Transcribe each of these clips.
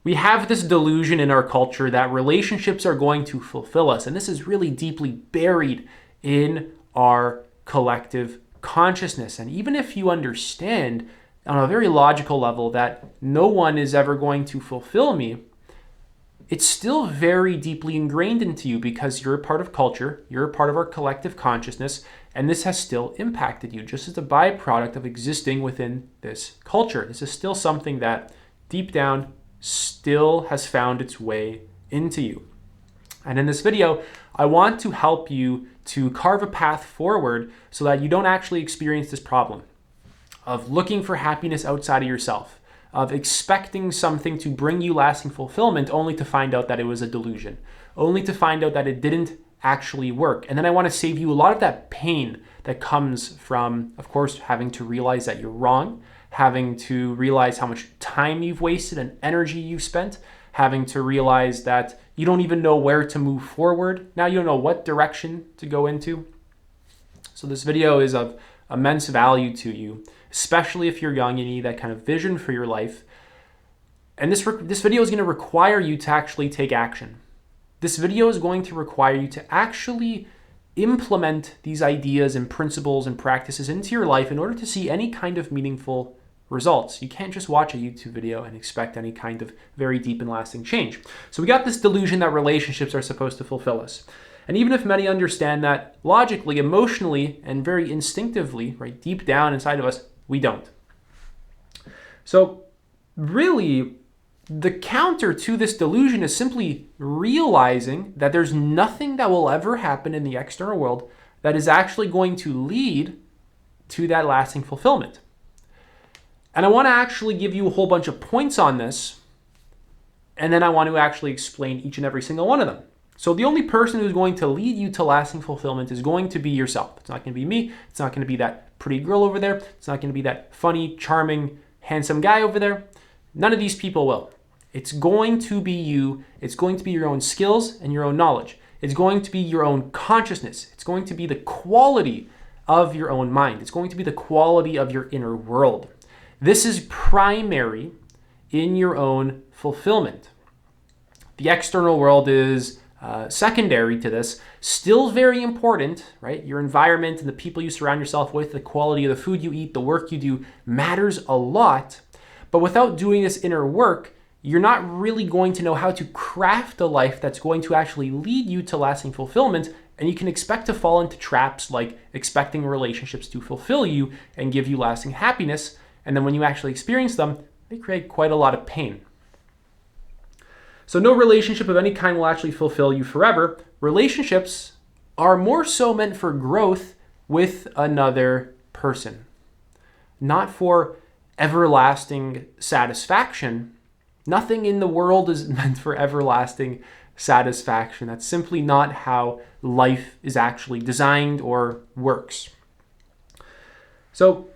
We have this delusion in our culture that relationships are going to fulfill us, and this is really deeply buried in our collective consciousness. And even if you understand on a very logical level that no one is ever going to fulfill me, it's still very deeply ingrained into you because you're a part of culture, you're a part of our collective consciousness, and this has still impacted you just as a byproduct of existing within this culture. This is still something that deep down still has found its way into you. And in this video, I want to help you to carve a path forward so that you don't actually experience this problem of looking for happiness outside of yourself, of expecting something to bring you lasting fulfillment only to find out that it was a delusion, only to find out that it didn't actually work. And then I want to save you a lot of that pain that comes from, of course, having to realize that you're wrong, having to realize how much time you've wasted and energy you've spent, having to realize that you don't even know where to move forward. Now you don't know what direction to go into. So this video is of immense value to you, especially if you're young and you need that kind of vision for your life. And this video is going to require you to actually take action. This video is going to require you to actually implement these ideas and principles and practices into your life in order to see any kind of meaningful results. You can't just watch a YouTube video and expect any kind of very deep and lasting change. So we got this delusion that relationships are supposed to fulfill us. And even if many understand that logically, emotionally, and very instinctively, right, deep down inside of us, we don't. So really, the counter to this delusion is simply realizing that there's nothing that will ever happen in the external world that is actually going to lead to that lasting fulfillment. And I want to actually give you a whole bunch of points on this, and then I want to actually explain each and every single one of them. So the only person who's going to lead you to lasting fulfillment is going to be yourself. It's not going to be me. It's not going to be that pretty girl over there. It's not going to be that funny, charming, handsome guy over there. None of these people will. It's going to be you. It's going to be your own skills and your own knowledge. It's going to be your own consciousness. It's going to be the quality of your own mind. It's going to be the quality of your inner world. This is primary in your own fulfillment. The external world is secondary to this, still very important, right? Your environment and the people you surround yourself with, the quality of the food you eat, the work you do matters a lot. But without doing this inner work, you're not really going to know how to craft a life that's going to actually lead you to lasting fulfillment. And you can expect to fall into traps like expecting relationships to fulfill you and give you lasting happiness. And then when you actually experience them, they create quite a lot of pain. So no relationship of any kind will actually fulfill you forever. Relationships are more so meant for growth with another person, not for everlasting satisfaction. Nothing in the world is meant for everlasting satisfaction. That's simply not how life is actually designed or works. So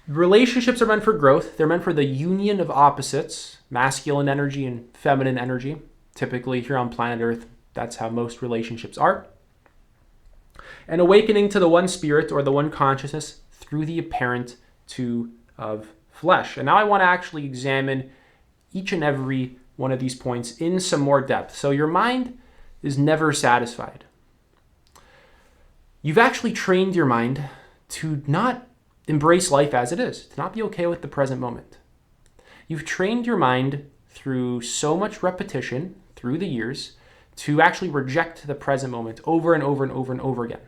relationships are meant for growth. They're meant for the union of opposites, masculine energy and feminine energy. Typically here on planet Earth, that's how most relationships are. And awakening to the one spirit or the one consciousness through the apparent two of flesh. And now I want to actually examine each and every one of these points in some more depth. So your mind is never satisfied. You've actually trained your mind to not embrace life as it is, to not be okay with the present moment. You've trained your mind through so much repetition through the years to actually reject the present moment over and over and over and over again,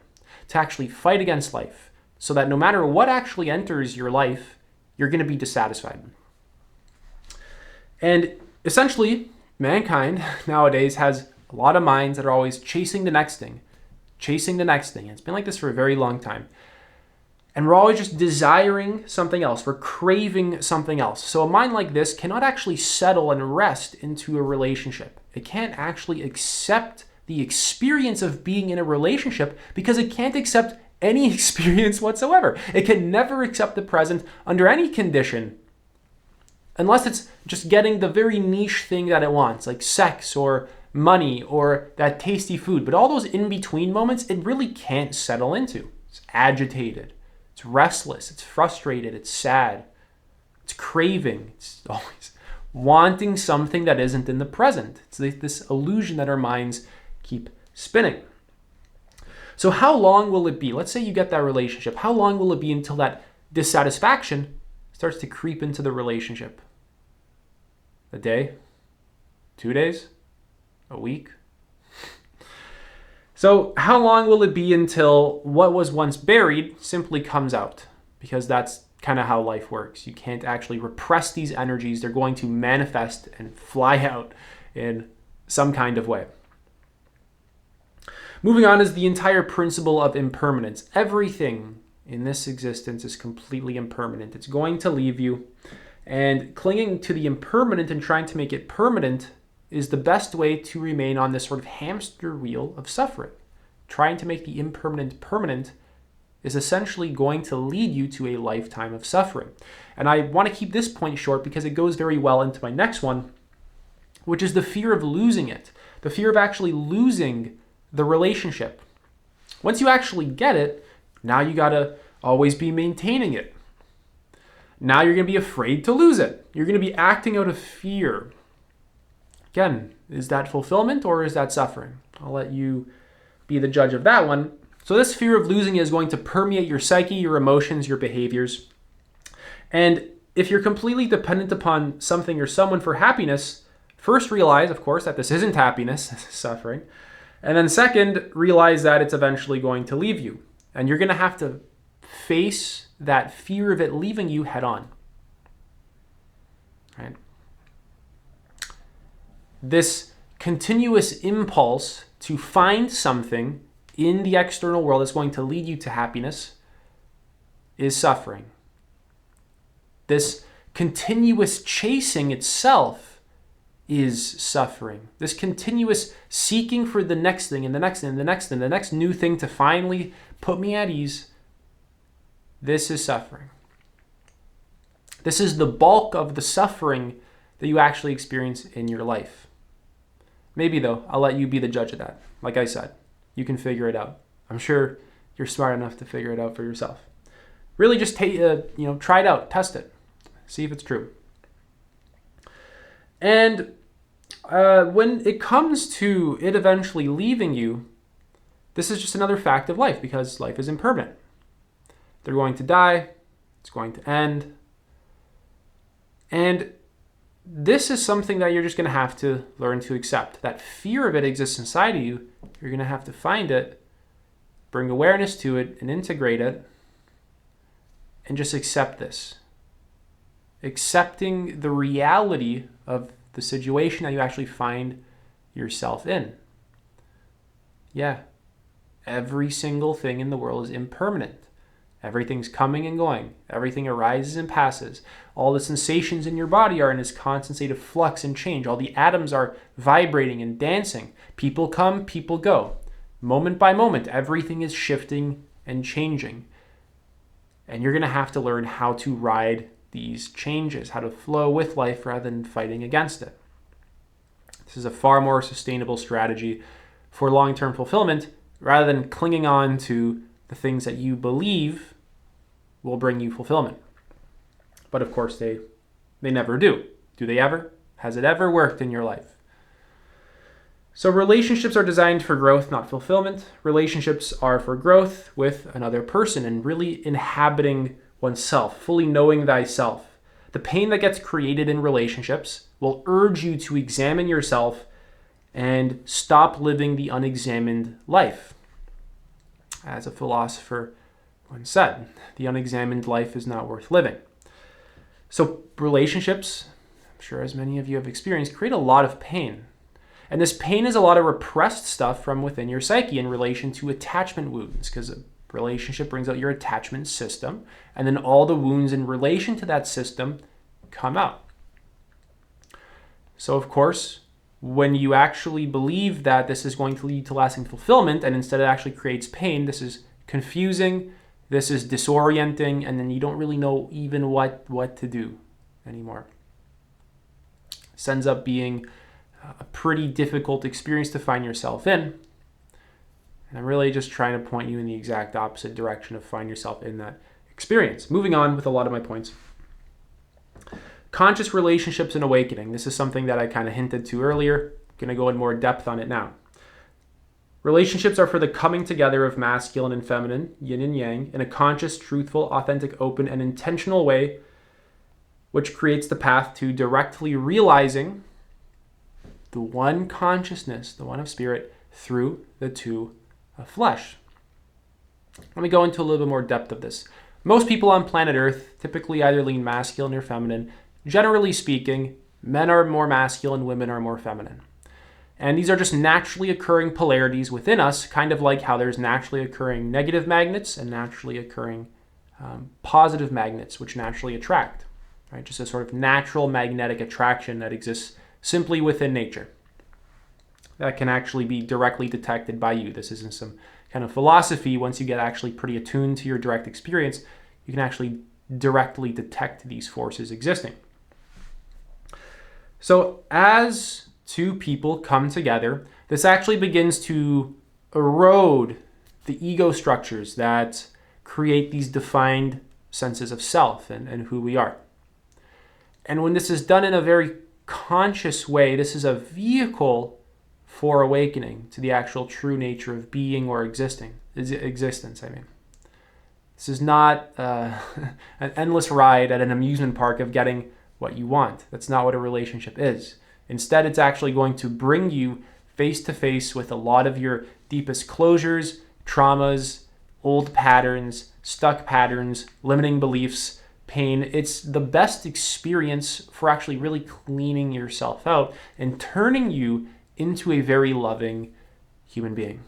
to actually fight against life so that no matter what actually enters your life, you're going to be dissatisfied. And essentially, mankind nowadays has a lot of minds that are always chasing the next thing, chasing the next thing. And it's been like this for a very long time. And we're always just desiring something else. We're craving something else. So a mind like this cannot actually settle and rest into a relationship. It can't actually accept the experience of being in a relationship because it can't accept any experience whatsoever. It can never accept the present under any condition unless it's just getting the very niche thing that it wants, like sex or money or that tasty food. But all those in-between moments, it really can't settle into. It's agitated. It's restless, it's frustrated, it's sad, it's craving, it's always wanting something that isn't in the present. It's this illusion that our minds keep spinning. So how long will it be? Let's say you get that relationship. How long will it be until that dissatisfaction starts to creep into the relationship? A day? 2 days? A week? So how long will it be until what was once buried simply comes out? Because that's kind of how life works. You can't actually repress these energies. They're going to manifest and fly out in some kind of way. Moving on is the entire principle of impermanence. Everything in this existence is completely impermanent. It's going to leave you. And clinging to the impermanent and trying to make it permanent is the best way to remain on this sort of hamster wheel of suffering. Trying to make the impermanent permanent is essentially going to lead you to a lifetime of suffering. And I want to keep this point short because it goes very well into my next one, which is the fear of losing it. The fear of actually losing the relationship. Once you actually get it, now you gotta always be maintaining it. Now you're gonna be afraid to lose it. You're gonna be acting out of fear. Again, is that fulfillment or is that suffering? I'll let you be the judge of that one. So this fear of losing is going to permeate your psyche, your emotions, your behaviors. And if you're completely dependent upon something or someone for happiness, first realize, of course, that this isn't happiness, this is suffering. And then second, realize that it's eventually going to leave you. And you're going to have to face that fear of it leaving you head on. Right? This continuous impulse to find something in the external world that's going to lead you to happiness is suffering. This continuous chasing itself is suffering. This continuous seeking for the next thing and the next thing and the next thing, the next new thing to finally put me at ease, this is suffering. This is the bulk of the suffering that you actually experience in your life. Maybe though, I'll let you be the judge of that. Like I said, you can figure it out. I'm sure you're smart enough to figure it out for yourself. Really just try it out, test it, see if it's true. And when it comes to it eventually leaving you, this is just another fact of life because life is impermanent. They're going to die. It's going to end. And this is something that you're just going to have to learn to accept. That fear of it exists inside of you. You're going to have to find it, bring awareness to it, and integrate it, and just accept this. Accepting the reality of the situation that you actually find yourself in. Yeah, every single thing in the world is impermanent. Everything's coming and going. Everything arises and passes. All the sensations in your body are in this constant state of flux and change. All the atoms are vibrating and dancing. People come, people go. Moment by moment, everything is shifting and changing. And you're going to have to learn how to ride these changes, how to flow with life rather than fighting against it. This is a far more sustainable strategy for long-term fulfillment rather than clinging on to the things that you believe will bring you fulfillment. But of course, they never do. Do they ever? Has it ever worked in your life? So relationships are designed for growth, not fulfillment. Relationships are for growth with another person and really inhabiting oneself, fully knowing thyself. The pain that gets created in relationships will urge you to examine yourself and stop living the unexamined life. As a philosopher once said, the unexamined life is not worth living. So relationships, I'm sure as many of you have experienced, create a lot of pain. And this pain is a lot of repressed stuff from within your psyche in relation to attachment wounds, because a relationship brings out your attachment system, and then all the wounds in relation to that system come out. So of course, when you actually believe that this is going to lead to lasting fulfillment, and instead it actually creates pain, this is confusing, this is disorienting, and then you don't really know even what to do anymore. This ends up being a pretty difficult experience to find yourself in. And I'm really just trying to point you in the exact opposite direction of find yourself in that experience. Moving on with a lot of my points. Conscious relationships and awakening. This is something that I kind of hinted to earlier. I'm going to go in more depth on it now. Relationships are for the coming together of masculine and feminine, yin and yang, in a conscious, truthful, authentic, open, and intentional way, which creates the path to directly realizing the one consciousness, the one of spirit, through the two of flesh. Let me go into a little bit more depth of this. Most people on planet Earth typically either lean masculine or feminine. Generally speaking, men are more masculine, women are more feminine. And these are just naturally occurring polarities within us, kind of like how there's naturally occurring negative magnets and naturally occurring positive magnets, which naturally attract, right? Just a sort of natural magnetic attraction that exists simply within nature. That can actually be directly detected by you. This isn't some kind of philosophy. Once you get actually pretty attuned to your direct experience, you can actually directly detect these forces existing. So as two people come together, this actually begins to erode the ego structures that create these defined senses of self and who we are. And when this is done in a very conscious way, this is a vehicle for awakening to the actual true nature of being or existence. This is not an endless ride at an amusement park of getting what you want. That's not what a relationship is. Instead, it's actually going to bring you face to face with a lot of your deepest closures, traumas, old patterns, stuck patterns, limiting beliefs, pain. It's the best experience for actually really cleaning yourself out and turning you into a very loving human being.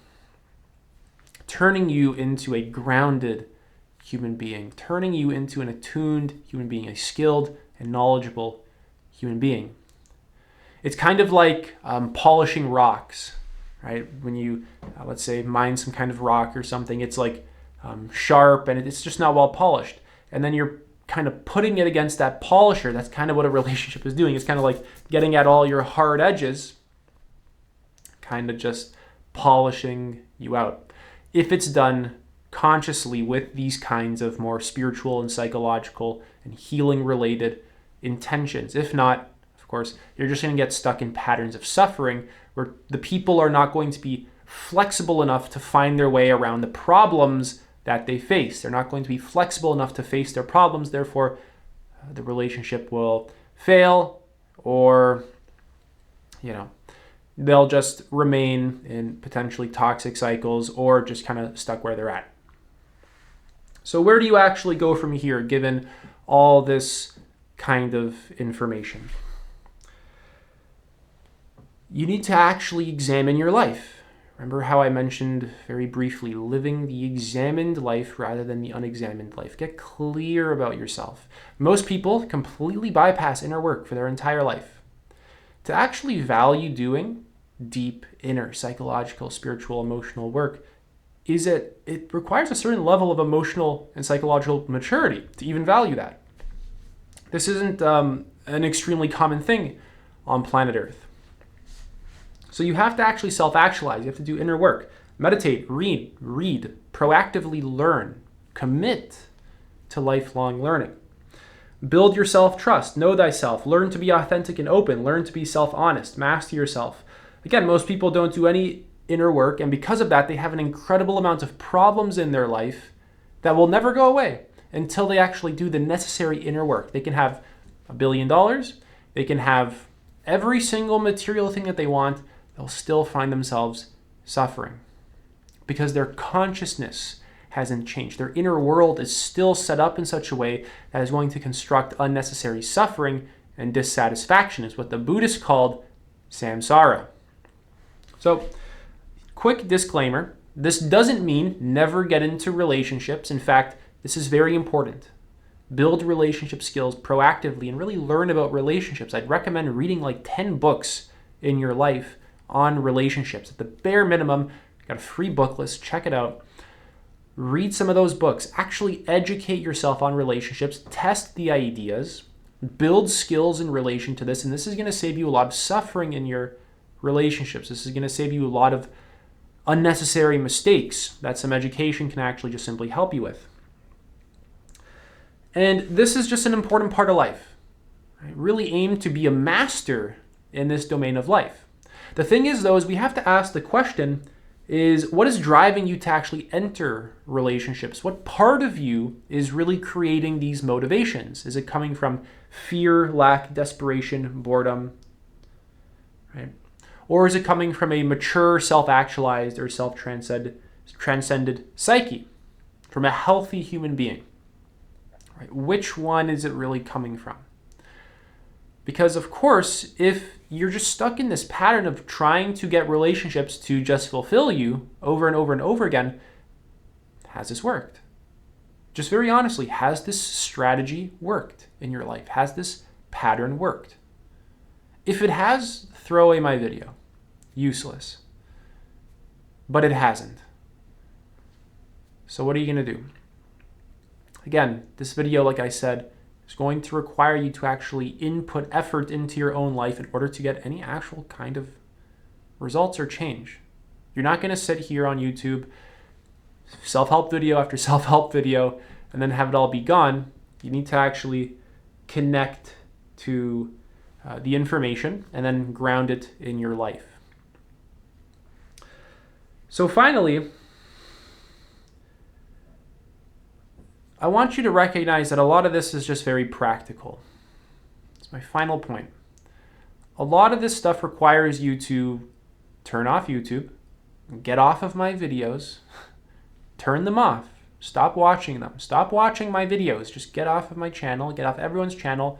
Turning you into a grounded human being. Turning you into an attuned human being, a skilled and knowledgeable human being. It's kind of like polishing rocks, right? When you, let's say, mine some kind of rock or something, it's like sharp and it's just not well polished. And then you're kind of putting it against that polisher. That's kind of what a relationship is doing. It's kind of like getting at all your hard edges, kind of just polishing you out. If it's done consciously with these kinds of more spiritual and psychological and healing related intentions. If not, of course, you're just going to get stuck in patterns of suffering where the people are not going to be flexible enough to find their way around the problems that they face. They're not going to be flexible enough to face their problems. Therefore, the relationship will fail, or, they'll just remain in potentially toxic cycles or just kind of stuck where they're at. So where do you actually go from here, given all this kind of information? You need to actually examine your life. Remember how I mentioned very briefly, living the examined life rather than the unexamined life. Get clear about yourself. Most people completely bypass inner work for their entire life. To actually value doing deep inner psychological, spiritual, emotional work it requires a certain level of emotional and psychological maturity to even value that. This isn't an extremely common thing on planet Earth. So you have to actually self-actualize. You have to do inner work. Meditate, read, proactively learn, commit to lifelong learning. Build your self-trust, know thyself, learn to be authentic and open, learn to be self-honest, master yourself. Again, most people don't do any inner work, and because of that, they have an incredible amount of problems in their life that will never go away until they actually do the necessary inner work. They can have $1 billion, they can have every single material thing that they want, they'll still find themselves suffering because their consciousness hasn't changed. Their inner world is still set up in such a way that is going to construct unnecessary suffering, and dissatisfaction is what the Buddhists called samsara. So, quick disclaimer, this doesn't mean never get into relationships. In fact, this is very important. Build relationship skills proactively and really learn about relationships. I'd recommend reading like 10 books in your life on relationships. At the bare minimum, got a free book list, check it out. Read some of those books. Actually educate yourself on relationships, test the ideas, build skills in relation to this, and this is going to save you a lot of suffering in your relationships. This is going to save you a lot of unnecessary mistakes that some education can actually just simply help you with. And this is just an important part of life. right? Really aim to be a master in this domain of life. The thing is, though, is we have to ask the question is, what is driving you to actually enter relationships? What part of you is really creating these motivations? Is it coming from fear, lack, desperation, boredom, right? Or is it coming from a mature, self-actualized, or self-transcended psyche, from a healthy human being? Right? Which one is it really coming from? Because, of course, if you're just stuck in this pattern of trying to get relationships to just fulfill you over and over and over again, has this worked? Just very honestly, has this strategy worked in your life? Has this pattern worked? If it has, throw away my video. Useless. But it hasn't. So what are you going to do? Again, this video, like I said, is going to require you to actually input effort into your own life in order to get any actual kind of results or change. You're not going to sit here on YouTube, self-help video after self-help video, and then have it all be gone. You need to actually connect to the information and then ground it in your life. So finally, I want you to recognize that a lot of this is just very practical. It's my final point. A lot of this stuff requires you to turn off YouTube, get off of my videos, turn them off, stop watching them, stop watching my videos, just get off of my channel, get off everyone's channel,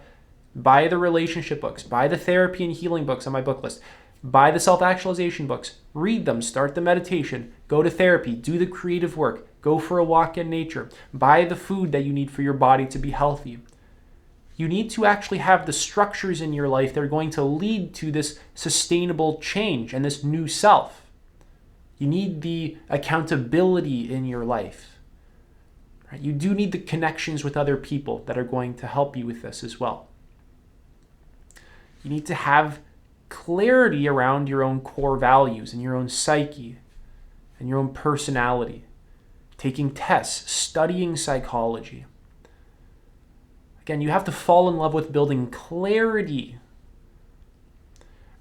buy the relationship books, buy the therapy and healing books on my book list, buy the self-actualization books, read them, start the meditation, go to therapy, do the creative work, go for a walk in nature, buy the food that you need for your body to be healthy. You need to actually have the structures in your life that are going to lead to this sustainable change and this new self. You need the accountability in your life. Right? You do need the connections with other people that are going to help you with this as well. You need to have clarity around your own core values and your own psyche and your own personality. Taking tests, studying psychology. Again, you have to fall in love with building clarity,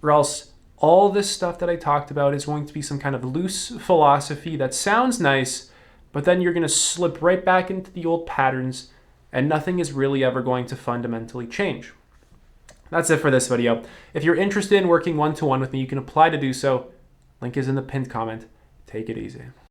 or else all this stuff that I talked about is going to be some kind of loose philosophy that sounds nice, but then you're going to slip right back into the old patterns and nothing is really ever going to fundamentally change. That's it for this video. If you're interested in working one-to-one with me, you can apply to do so. Link is in the pinned comment. Take it easy.